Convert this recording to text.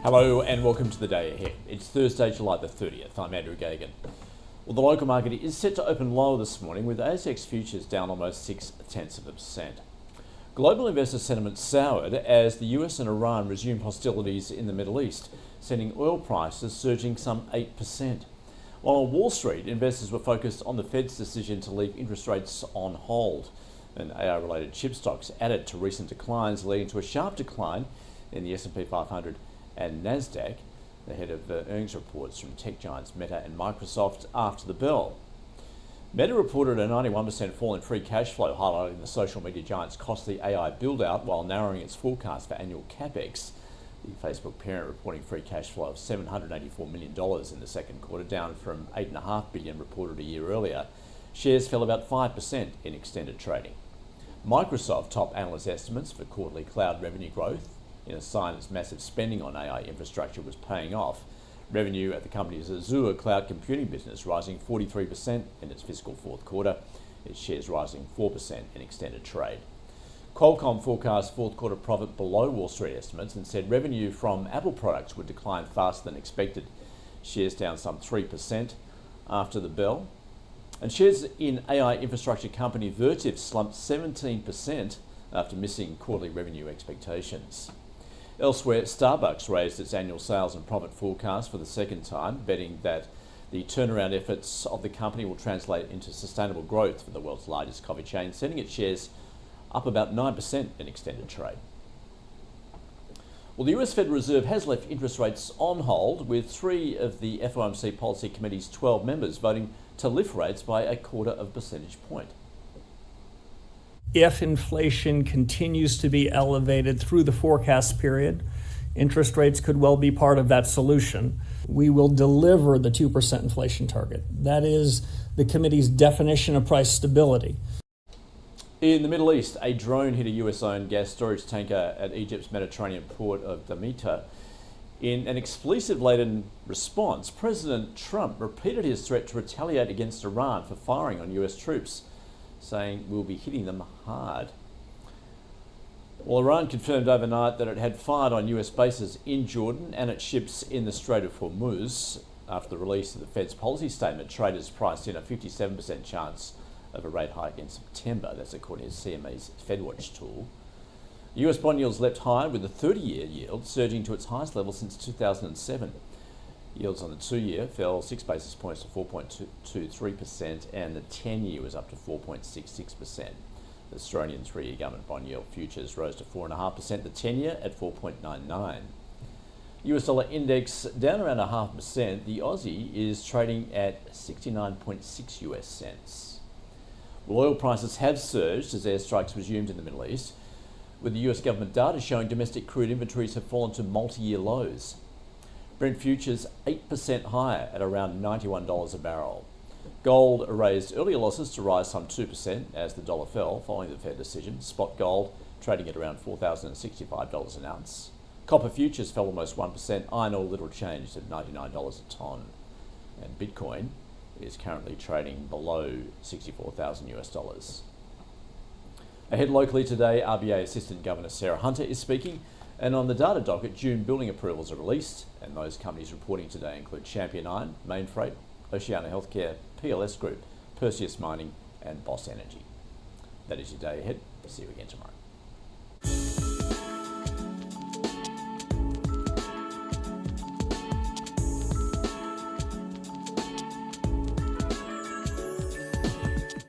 Hello and welcome to the day ahead. It's Thursday, July the 30th. I'm Andrew Gagan. Well, the local market is set to open lower this morning with ASX futures down almost 0.6%. Global investor sentiment soured as the US and Iran resumed hostilities in the Middle East, sending oil prices surging some 8%. While on Wall Street, investors were focused on the Fed's decision to leave interest rates on hold, and AI-related chip stocks added to recent declines, leading to a sharp decline in the S&P 500 and Nasdaq, ahead of earnings reports from tech giants Meta and Microsoft after the bell. Meta reported a 91% fall in free cash flow, highlighting the social media giant's costly AI build-out while narrowing its forecast for annual capex. The Facebook parent reporting free cash flow of $784 million in the second quarter, down from $8.5 billion reported a year earlier. Shares fell about 5% in extended trading. Microsoft topped analyst estimates for quarterly cloud revenue growth, in a sign its massive spending on AI infrastructure was paying off. Revenue at the company's Azure cloud computing business rising 43% in its fiscal fourth quarter, its shares rising 4% in extended trade. Qualcomm forecast fourth quarter profit below Wall Street estimates and said revenue from Apple products would decline faster than expected. Shares down some 3% after the bell. And shares in AI infrastructure company Vertiv slumped 17% after missing quarterly revenue expectations. Elsewhere, Starbucks raised its annual sales and profit forecast for the second time, betting that the turnaround efforts of the company will translate into sustainable growth for the world's largest coffee chain, sending its shares up about 9% in extended trade. Well, the US Federal Reserve has left interest rates on hold, with 3 of the FOMC Policy Committee's 12 members voting to lift rates by 0.25 percentage point. If inflation continues to be elevated through the forecast period, interest rates could well be part of that solution. We will deliver the 2% inflation target. That is the committee's definition of price stability. In the Middle East, a drone hit a US-owned gas storage tanker at Egypt's Mediterranean port of Damietta. In an explosive-laden response, President Trump repeated his threat to retaliate against Iran for firing on US troops, saying we'll be hitting them hard. Well, Iran confirmed overnight that it had fired on US bases in Jordan and its ships in the Strait of Hormuz. After the release of the Fed's policy statement, traders priced in a 57% chance of a rate hike in September. That's according to CME's FedWatch tool. US bond yields leapt higher, with the 30-year yield surging to its highest level since 2007. Yields on the 2-year fell 6 basis points to 4.23%, and the 10-year was up to 4.66%. The Australian 3-year government bond yield futures rose to 4.5%, the 10-year at 4.99. US dollar index down around 0.5%. The Aussie is trading at 69.6 US cents. Well, oil prices have surged as airstrikes resumed in the Middle East, with the US government data showing domestic crude inventories have fallen to multi-year lows. Brent futures 8% higher at around $91 a barrel. Gold erased earlier losses to rise some 2% as the dollar fell following the Fed decision. Spot gold trading at around $4,065 an ounce. Copper futures fell almost 1%. Iron ore little changed at $99 a tonne. And Bitcoin is currently trading below 64,000 US dollars. Ahead locally today, RBA Assistant Governor Sarah Hunter is speaking. And on the data docket, June building approvals are released, and those companies reporting today include Champion Iron, Mainfreight, Oceania Healthcare, PLS Group, Perseus Mining, and Boss Energy. That is your day ahead. See you again tomorrow.